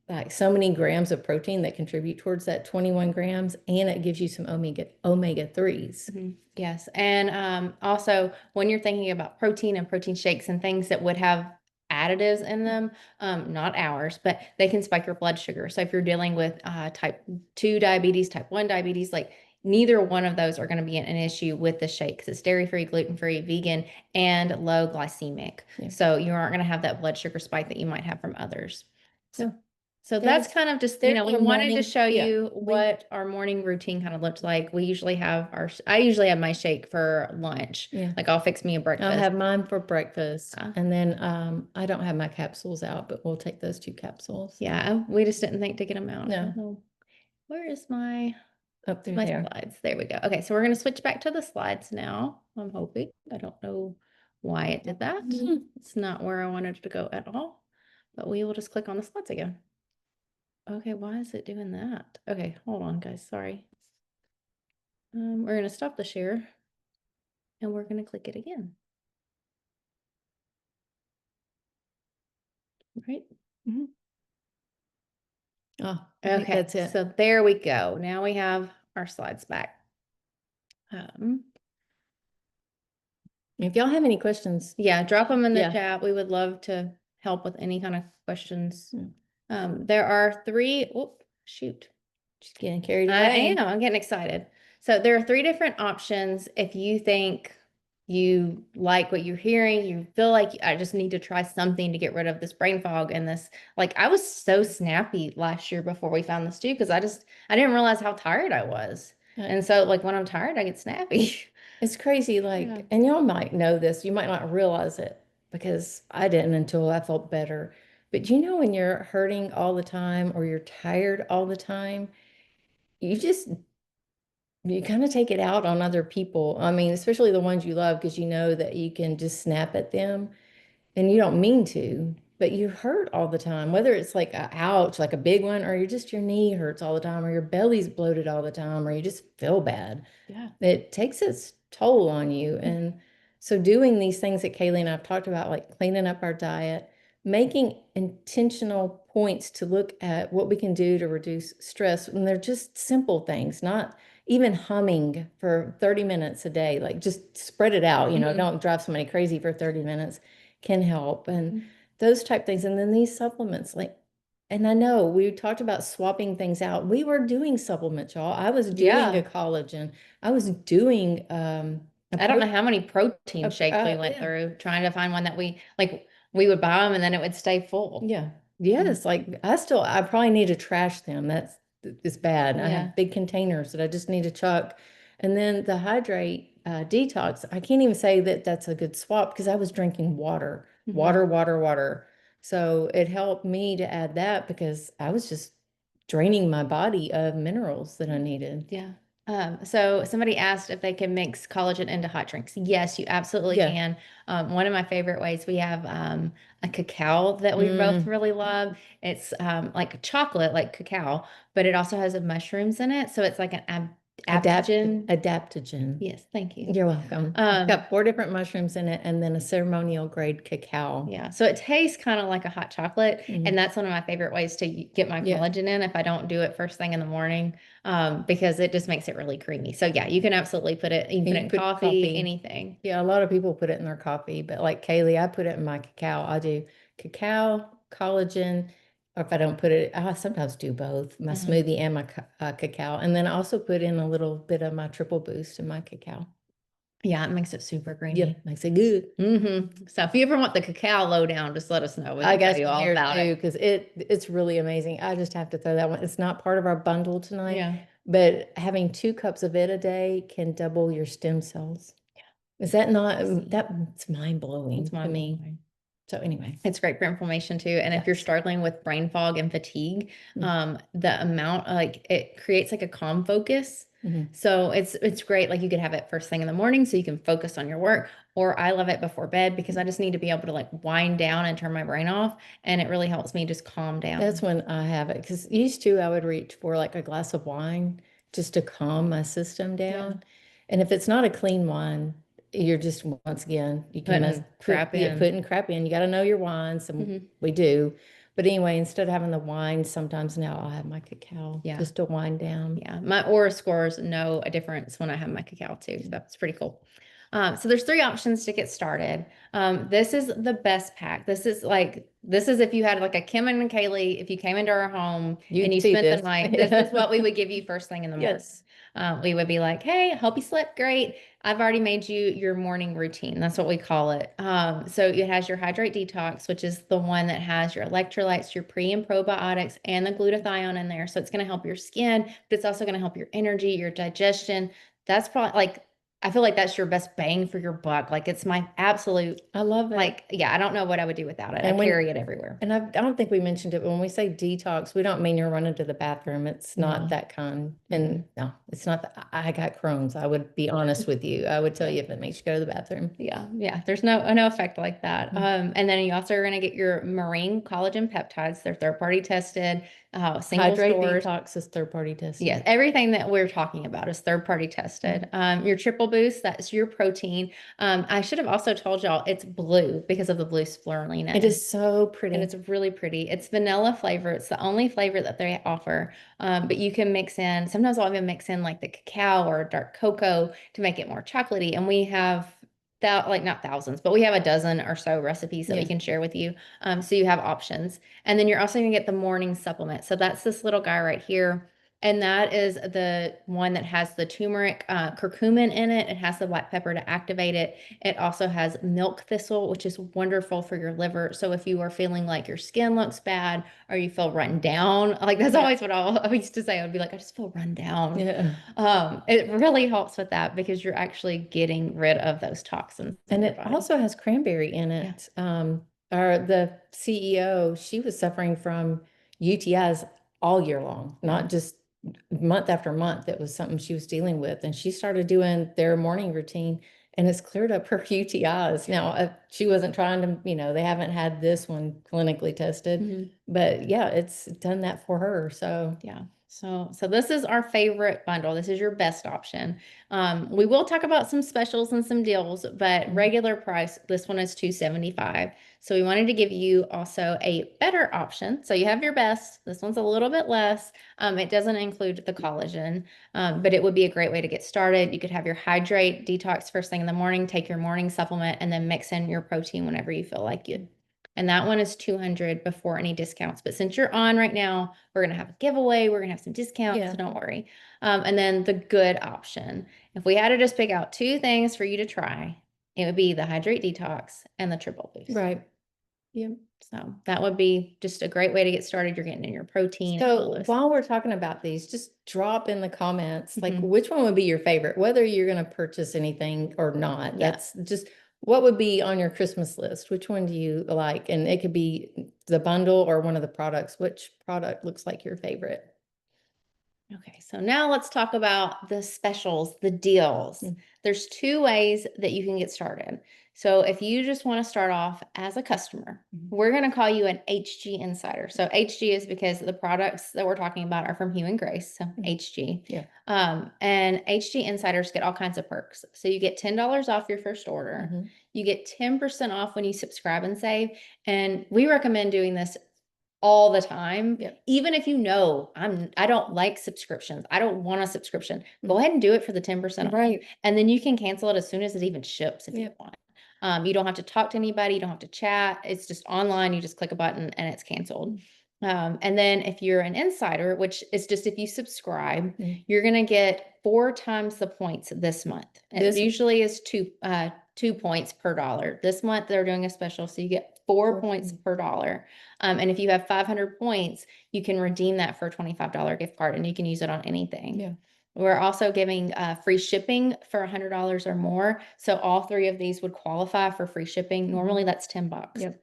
like so many grams of protein that contribute towards that 21 grams, and it gives you some omega 3s. Mhm. Yes. And also, when you're thinking about protein and protein shakes and things that would have additives in them, not ours, but they can spike your blood sugar. So if you're dealing with type 2 diabetes, type 1 diabetes, like neither one of those are going to be an issue with the shake because it's dairy-free, gluten-free, vegan, and low glycemic. Yeah. So you aren't going to have that blood sugar spike that you might have from others. So So that's kind of just, we there's our wanted to morning- show yeah, you what our morning routine kind of looked like. We usually have I usually have my shake for lunch. Yeah. Like I'll fix me a breakfast. I'll have mine for breakfast. Yeah. And then I don't have my capsules out, but we'll take those 2 capsules. Yeah, we just didn't think to get them out. No. Oh, where is my Up through my there. slides? There we go. Okay, so we're going to switch back to the slides now. I'm hoping. I don't know why it did that. Mhm. It's not where I wanted it to go at all, but we will just click on the slides again. Okay, why is it doing that? Okay, hold on, guys. Sorry. We're going to stop the share and we're going to click it again. Right? Oh, I think Okay, that's it. so there we go. Now we have our slides back. If y'all have any questions, Yeah, drop them in the Yeah. chat. We would love to help with any kind of questions. Mm. There are 3, shoot. just getting carried I away. am. I'm getting excited. So there are 3 different options. If you think you like what you're hearing, you feel like I just need to try something to get rid of this brain fog and this, like I was so snappy last year before we found this too, because I didn't realize how tired I was. And so like when I'm tired, I get snappy. It's crazy, like, Yeah. and y'all might know this, you might not realize it because I didn't until I felt better. But you know, when you're hurting all the time or you're tired all the time, you just you kind of take it out on other people. I mean, especially the ones you love, because you know that you can just snap at them and you don't mean to, but you hurt all the time, whether it's like a ouch, like a big one, or you're just your knee hurts all the time, or your belly's bloated all the time, or you just feel bad. Yeah. It takes its toll on you. And so doing these things that Kaylee and I've talked about, like cleaning up our diet, making intentional points to look at what we can do to reduce stress, and they're just simple things, not even humming for 30 minutes a day, like just spread it out, Mhm. don't drive somebody crazy for 30 minutes can help. And Mhm. those type things. And then these supplements, like, and I know we talked about swapping things out. We were doing supplements, y'all. I was doing Yeah. a collagen. I was doing I don't know how many protein a- shakes we went yeah. through trying to find one that we would buy them and then it would stay full. Yeah. Yes. Like I probably need to trash them. It's bad. I Yeah. have big containers that I just need to chuck. And then the hydrate detox, I can't even say that that's a good swap because I was drinking water, Mhm. water. So it helped me to add that because I was just draining my body of minerals that I needed. Yeah. So somebody asked if they can mix collagen into hot drinks. Yes, you absolutely Yeah. can. One of my favorite ways, we have a cacao that we both really love. It's like chocolate, like cacao, but it also has mushrooms in it. So it's like an adaptogen. Adaptogen. Yes, thank you. You're welcome. It's got 4 different mushrooms in it and then a ceremonial grade cacao. Yeah, so it tastes kind of like a hot chocolate, Mhm. and that's one of my favorite ways to get my Yeah. collagen in if I don't do it first thing in the morning, because it just makes it really creamy. So yeah, you can absolutely put it. You can put it in coffee, anything. Yeah, a lot of people put it in their coffee, but like Kaylee, I put it in my cacao. I do cacao, collagen, or if I don't put it, I sometimes do both, my Mhm. smoothie and my cacao. And then I also put in a little bit of my triple boost in my cacao. Yeah, it makes it super creamy. Yep, makes it good. So if you ever want the cacao lowdown, just let us know. We I can tell got you some all here about too, it. because it's really amazing. I just have to throw that one. It's not part of our bundle tonight, Yeah. but having 2 cups of it a day can double your stem cells. Is that not, that's mind blowing It's to mind me. blowing. So anyway. It's great for inflammation too. And if you're Yes. struggling with brain fog and fatigue, Mm. the amount like it creates like a calm focus. Mhm. So it's great. Like you could have it first thing in the morning so you can focus on your work. Or I love it before bed because I just need to be able to like wind down and turn my brain off. And it really helps me just calm down. That's when I have it, because used to I would reach for like a glass of wine just to calm my system down. And if it's not a clean wine, you're just, once again, you can Putting crap in. putting crap in. You got to know your wines, and Mhm. we do. But anyway, instead of having the wine, sometimes now I'll have my cacao Yeah. just to wind down. Yeah, my aura scores know a difference when I have my cacao too. So that's pretty cool. So there's 3 options to get started. This is the best pack. This is if you had like a Kim and Kaylee, if you came into our home and you see spent the this. night, this is what we would give you first thing in the morning. Yes. We would be like, hey, hope you slept great. I've already made you your morning routine. That's what we call it. So it has your hydrate detox, which is the one that has your electrolytes, your pre and probiotics, and the glutathione in there. So it's going to help your skin, but it's also going to help your energy, your digestion. That's probably like, I feel like that's your best bang for your buck. Like it's my absolute, I love it. like, yeah, I don't know what I would do without it. And I when- carry it everywhere. And I don't think we mentioned it, but when we say detox, we don't mean you're running to the bathroom. It's not No. that kind. And no, it's not that. I got Crohn's. I would be honest with you. I would tell you if it makes you go to the bathroom. Yeah. There's no effect like that. And then you also are going to get your marine collagen peptides. They're third party tested, single Hydrate stores. detox is third-party tested. Yes, everything that we're talking about is third party tested. Your triple boost, that's your protein. I should have also told y'all it's blue because of the blue spirulina. It is so pretty. And it's really pretty. It's vanilla flavor. It's the only flavor that they offer. But you can mix in, sometimes I'll even mix in like the cacao or dark cocoa to make it more chocolatey. And we have that, like not thousands, but we have a dozen or so recipes that we Yeah. can share with you. So you have options. And then you're also gonna get the morning supplement. So that's this little guy right here. And that is the one that has the turmeric, curcumin in it. It has the black pepper to activate it. It also has milk thistle, which is wonderful for your liver. So if you are feeling like your skin looks bad or you feel run down, like that's Yeah. always what I used to say. I would be like, I just feel run down. Yeah. It really helps with that because you're actually getting rid of those toxins. And in your it body. also has cranberry in it. The CEO, she was suffering from UTIs all year long, not just month after month, it was something she was dealing with, and she started doing their morning routine, and it's cleared up her UTIs. Now, she wasn't trying to, they haven't had this one clinically tested, Mhm. but yeah, it's done that for her. So Yeah. So this is our favorite bundle. This is your best option. We will talk about some specials and some deals, but Mhm. regular price, this one is $275. So we wanted to give you also a better option. So you have your best. This one's a little bit less. It doesn't include the collagen, but it would be a great way to get started. You could have your hydrate detox first thing in the morning, take your morning supplement, and then mix in your protein whenever you feel like it. And that one is 200 before any discounts. But since you're on right now, we're going to have a giveaway. We're going to have some discounts. Yeah. So don't worry. And then the good option. If we had to just pick out two things for you to try, it would be the hydrate detox and the triple boost. right. Yeah. So that would be just a great way to get started. You're getting in your protein. and all So those. while we're talking about these, just drop in the comments, like Mhm. which one would be your favorite, whether you're going to purchase anything or not. Yeah. That's just what would be on your Christmas list. Which one do you like? And it could be the bundle or one of the products. Which product looks like your favorite? Okay, so now let's talk about the specials, the deals. Mm. There's two ways that you can get started. So if you just want to start off as a customer, Mhm. we're going to call you an HG Insider. So HG is because the products that we're talking about are from Hue and Grace, so HG. Yeah. And HG Insiders get all kinds of perks. So you get $10 off your first order. Mhm. You get 10% off when you subscribe and save. And we recommend doing this all the time. Yep. Even if I don't like subscriptions. I don't want a subscription. Go Mhm. ahead and do it for the 10% off. Right. And then you can cancel it as soon as it even ships if you Yep. want. You don't have to talk to anybody, you don't have to chat. It's just online. You just click a button and it's canceled. And then if you're an insider, which is just if you subscribe, Mhm. you're gonna get 4 times the points this month. It This- usually is 2 points per dollar. This month they're doing a special, so you get 4 points per dollar. And if you have 500 points, you can redeem that for a $25 gift card and you can use it on anything. Yeah. We're also giving free shipping for $100 or more. So all three of these would qualify for free shipping. Normally that's $10. Yep.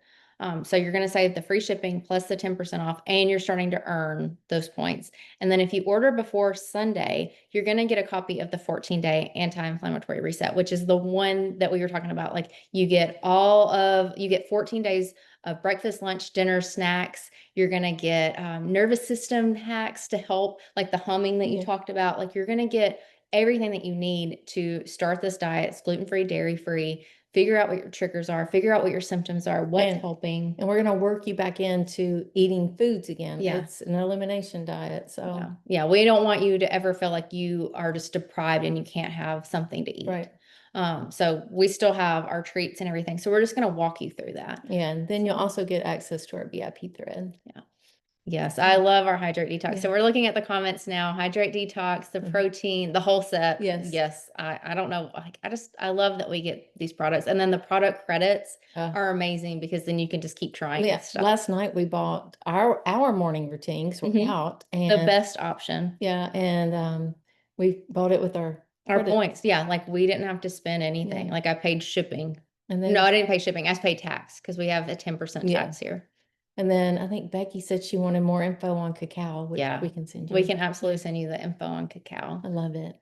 So you're going to save the free shipping plus the 10% off, and you're starting to earn those points. And then if you order before Sunday, you're going to get a copy of the 14-day anti-inflammatory reset, which is the one that we were talking about. Like you get 14 days of breakfast, lunch, dinner, snacks. You're going to get nervous system hacks to help, like the humming that you Yeah. talked about. Like you're going to get everything that you need to start this diet. It's gluten-free, dairy-free. Figure out what your triggers are, figure out what your symptoms are, what's And- helping. And we're going to work you back into eating foods again. Yeah. It's an elimination diet. So, Yeah, we don't want you to ever feel like you are just deprived and you can't have something to eat. right. So we still have our treats and everything. So we're just going to walk you through that. Yeah. And then you'll also get access to our VIP thread. Yes, I love our hydrate detox. So Yeah. we're looking at the comments now. Hydrate detox, the Mhm. protein, the whole set. Yes. Yes. I don't know. Like I love that we get these products. And then the product credits Uh, are amazing because then you can just keep trying Yeah, this stuff. last night we bought our morning routine because we're Mhm. out, The and best option. yeah, and we bought it with our Our credit, points. Yeah. Like we didn't have to spend anything. Yeah. Like I paid shipping. and No, I didn't pay shipping. I paid tax because we have a 10% Yeah. tax here. and then I think Becky said she wanted more info on cacao, which Yeah. we can send you. We can absolutely send you the info on cacao. I love it.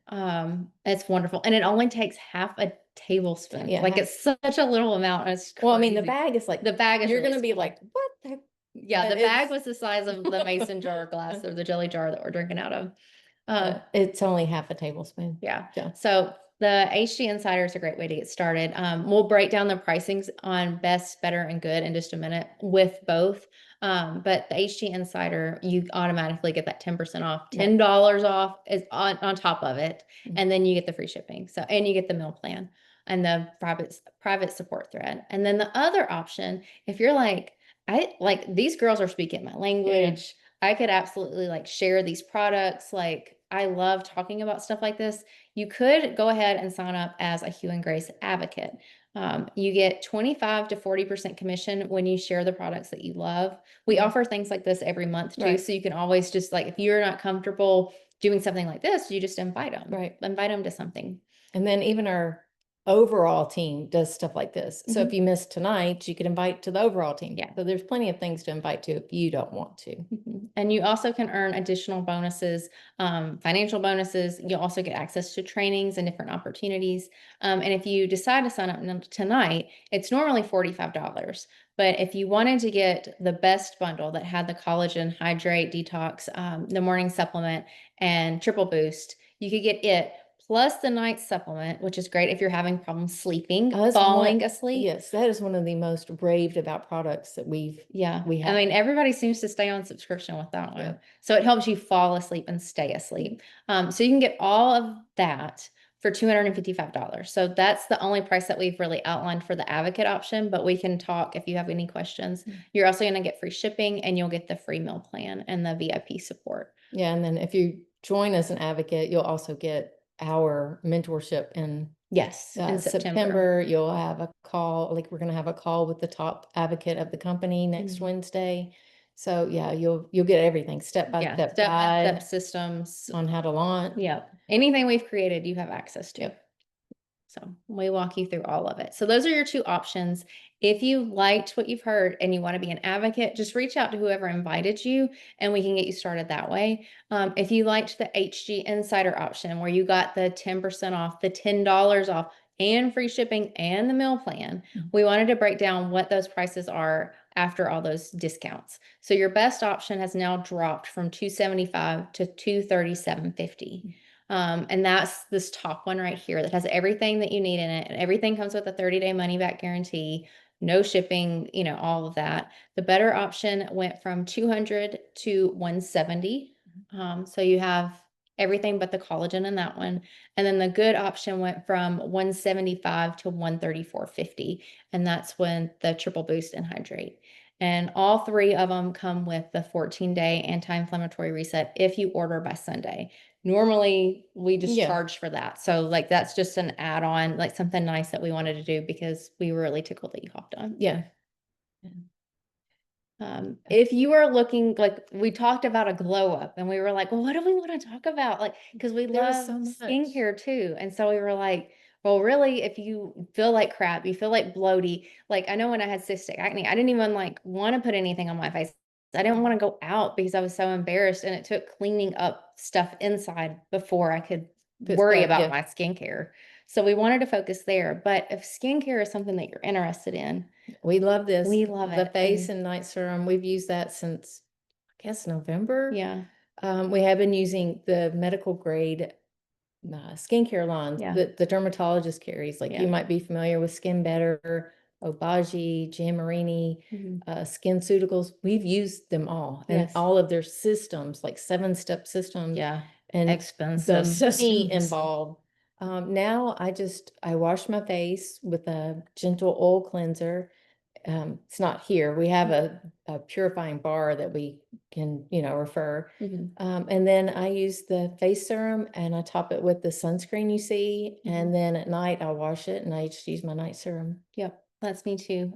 It's wonderful. And it only takes half a tablespoon. Yeah, Like half- it's such a little amount. It's Well, I mean, the crazy. bag is like The bag is you're really gonna be small. like, what? Yeah, but the bag it's- was the size of the mason jar glass or the jelly jar that we're drinking out of. It's only half a tablespoon. Yeah. Yeah. So the HG Insider is a great way to get started. We'll break down the pricings on best, better, and good in just a minute with both. But the HG Insider, you automatically get that 10% off. Yeah. $10 off is on top of it. Mhm. And then you get the free shipping. So, and you get the meal plan and the private support thread. And then the other option, if you're like, I like these girls are speaking my language. I could absolutely like share these products. Like I love talking about stuff like this. You could go ahead and sign up as a Hue and Grace advocate. You get 25 to 40% commission when you share the products that you love. We Mhm. offer things like this every month too. Right. So you can always just like, if you're not comfortable doing something like this, you just invite them. Right. Invite them to something. And then even our overall team does stuff like this. So if Mhm. you miss tonight, you could invite to the overall team. Yeah. So there's plenty of things to invite to if you don't want to. Mhm. And you also can earn additional bonuses, financial bonuses. You'll also get access to trainings and different opportunities. And if you decide to sign up tonight, it's normally $45. But if you wanted to get the best bundle that had the collagen, hydrate, detox, the morning supplement, and triple boost, you could get it plus the night supplement, which is great if you're having problems sleeping, That's falling one, asleep. yes, that is one of the most raved about products that Yeah. we I have. mean, everybody seems to stay on subscription with that one. Yeah. So it helps you fall asleep and stay asleep. So you can get all of that for $255. So that's the only price that we've really outlined for the advocate option, but we can talk if you have any questions. Mm. You're also going to get free shipping and you'll get the free meal plan and the VIP support. Yeah, and then if you join as an advocate, you'll also get our mentorship in Yes, in September. September. You'll have a call, like we're going to have a call with the top advocate of the company next Mhm. Wednesday. So yeah, you'll get everything step by Yeah, step step-by-step guide systems. on how to launch. Yeah. Anything we've created, you have access to. Yep. So we walk you through all of it. So those are your two options. If you liked what you've heard and you want to be an advocate, just reach out to whoever invited you and we can get you started that way. If you liked the HG Insider option where you got the 10% off, the $10 off, and free shipping and the meal plan, Mhm. we wanted to break down what those prices are after all those discounts. So your best option has now dropped from $275 to $237.50. And that's this top one right here that has everything that you need in it. And everything comes with a 30-day money back guarantee, no shipping, all of that. The better option went from 200 to 170. So you have everything but the collagen in that one. And then the good option went from 175 to 134.50. And that's when the triple boost and hydrate. And all three of them come with the 14-day anti-inflammatory reset if you order by Sunday. Normally, we just Yeah. charge for that. So like that's just an add-on, like something nice that we wanted to do because we were really tickled that you hopped on. Yeah. If you are looking, like we talked about a glow up and we were like, well, what do we want to talk about? Like, because we There was love so much. skincare too. And so we were like, well, really, if you feel like crap, you feel like bloaty, like I know when I had cystic acne, I didn't even like want to put anything on my face. I didn't want to go out because I was so embarrassed and it took cleaning up stuff inside before I could Put worry stuff, about yeah. my skincare. So we wanted to focus there. But if skincare is something that you're interested in, We love this. we love The it. face And and night serum. We've used that since, I guess, November. yeah, We have been using the medical grade skincare lines Yeah. that the dermatologist carries. Like Yeah. you might be familiar with Skin Better, Obagi, Gianmarini, Mhm. SkinCeuticals. We've used them all and Yes. all of their systems, like 7-step systems. yeah, And expensive the money systems. involved. Now I wash my face with a gentle oil cleanser. It's not here. We have a purifying bar that we can, refer. Mhm. And then I use the face serum and I top it with the sunscreen you see. Mhm. And then at night I wash it and I just use my night serum. Yep, that's me too.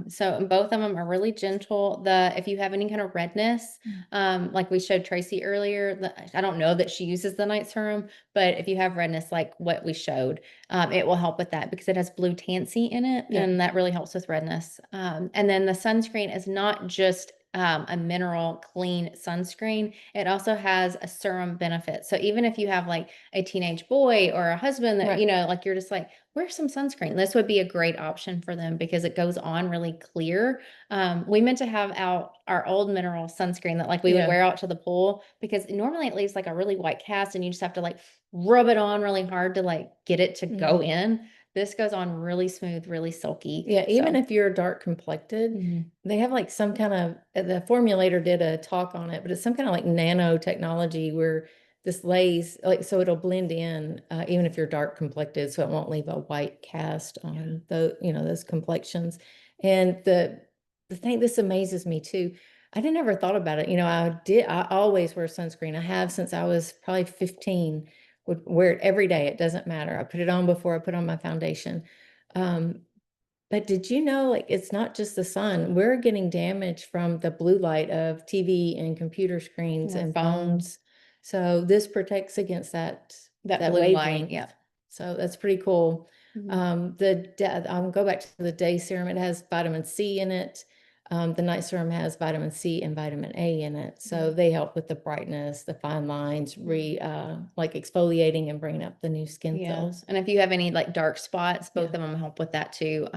So both of them are really gentle. If you have any kind of redness, like we showed Tracy earlier, I don't know that she uses the night serum, but if you have redness like what we showed, it will help with that because it has blue tansy in it, Yeah. and that really helps with redness. And then the sunscreen is not just a mineral clean sunscreen. It also has a serum benefit. So even if you have like a teenage boy or a husband that, Right. like you're just like, wear some sunscreen. This would be a great option for them because it goes on really clear. We meant to have out our old mineral sunscreen that like we would Yeah. wear out to the pool because normally it leaves like a really white cast and you just have to like rub it on really hard to like get it to go in. This goes on really smooth, really silky. Yeah, even So- if you're dark complected, Mhm. they have like some kind of, the formulator did a talk on it, but it's some kind of like nanotechnology where this lays like, so it'll blend in, even if you're dark complected, so it won't leave a white cast on those complexions. And the thing, this amazes me too. I didn't ever thought about it. I always wear sunscreen. I have since I was probably 15, would wear it every day. It doesn't matter. I put it on before I put on my foundation. Um, but did you know, like, it's not just the sun. We're getting damage from the blue light of TV and computer screens Yeah, and phones. phones. So this protects against that That blue light, wavelength. yeah. So that's pretty cool. I'll go back to the day serum. It has vitamin C in it. The night serum has vitamin C and vitamin A in it. So Mhm. they help with the brightness, the fine lines, like exfoliating and bringing up the new skin Yeah. cells. And if you have any like dark spots, both Yeah. of them help with that too.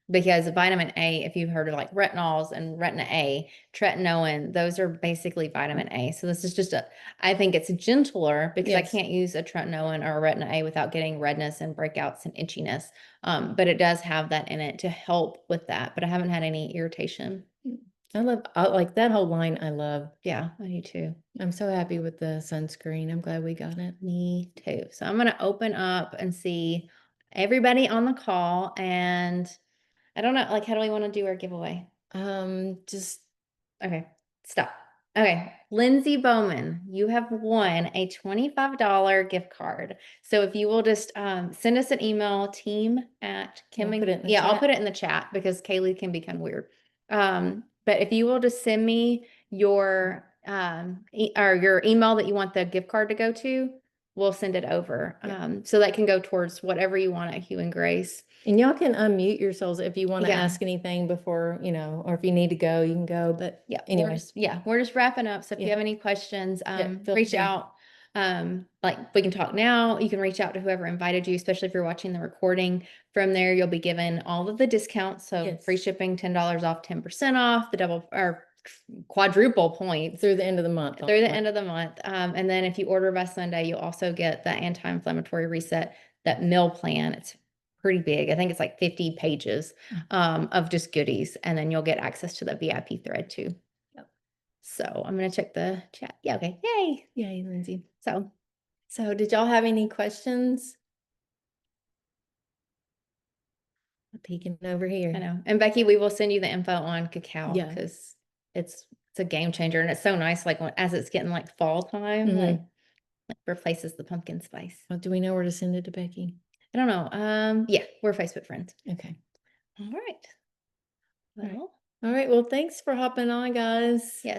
Because vitamin A, if you've heard of like retinols and retina A, tretinoin, those are basically vitamin A. So this is just I think it's gentler because I Yes. can't use a tretinoin or a retina A without getting redness and breakouts and itchiness. But it does have that in it to help with that. But I haven't had any irritation. I like that whole line. I love. Yeah, I do too. I'm so happy with the sunscreen. I'm glad we got it. Me too. So I'm gonna open up and see everybody on the call, and I don't know, like, how do we want to do our giveaway? Just Okay, stop. Okay, Lindsay Bowman, you have won a $25 gift card. So if you will just send us an email, team at Kim I'll and put it in the yeah, I'll chat. put it in the chat because Kaylee can be kind of weird. But if you will just send me your or your email that you want the gift card to go to, we'll send it over. Yeah. So that can go towards whatever you want at Hugh and Grace. And y'all can unmute yourselves if you want to Yeah. ask anything before, or if you need to go, you can go. But Yeah. anyway, We're just wrapping up. So if you Yeah. have any questions, feel reach free. out. Like we can talk now. You can reach out to whoever invited you, especially if you're watching the recording. From there, you'll be given all of the discounts. So Yes. free shipping, $10 off, 10% off, the double or quadruple points through the end of the month. through the end of the month. And then if you order by Sunday, you'll also get the anti-inflammatory reset, that meal plan. It's pretty big. I think it's like 50 pages of just goodies. And then you'll get access to the VIP thread too. Yep. So I'm going to check the chat. Yeah. Okay. Yay. Yay, Lindsay. So So did y'all have any questions? Peeking over here. I know. And Becky, we will send you the info on cacao Yeah. because it's a game changer. And it's so nice. Like as it's getting like fall time, Mhm. like replaces the pumpkin spice. Well, do we know where to send it to Becky? I don't know. Yeah, we're Facebook friends. Okay. All right. All right. Well, All right. Well, thanks for hopping on, guys. yeah.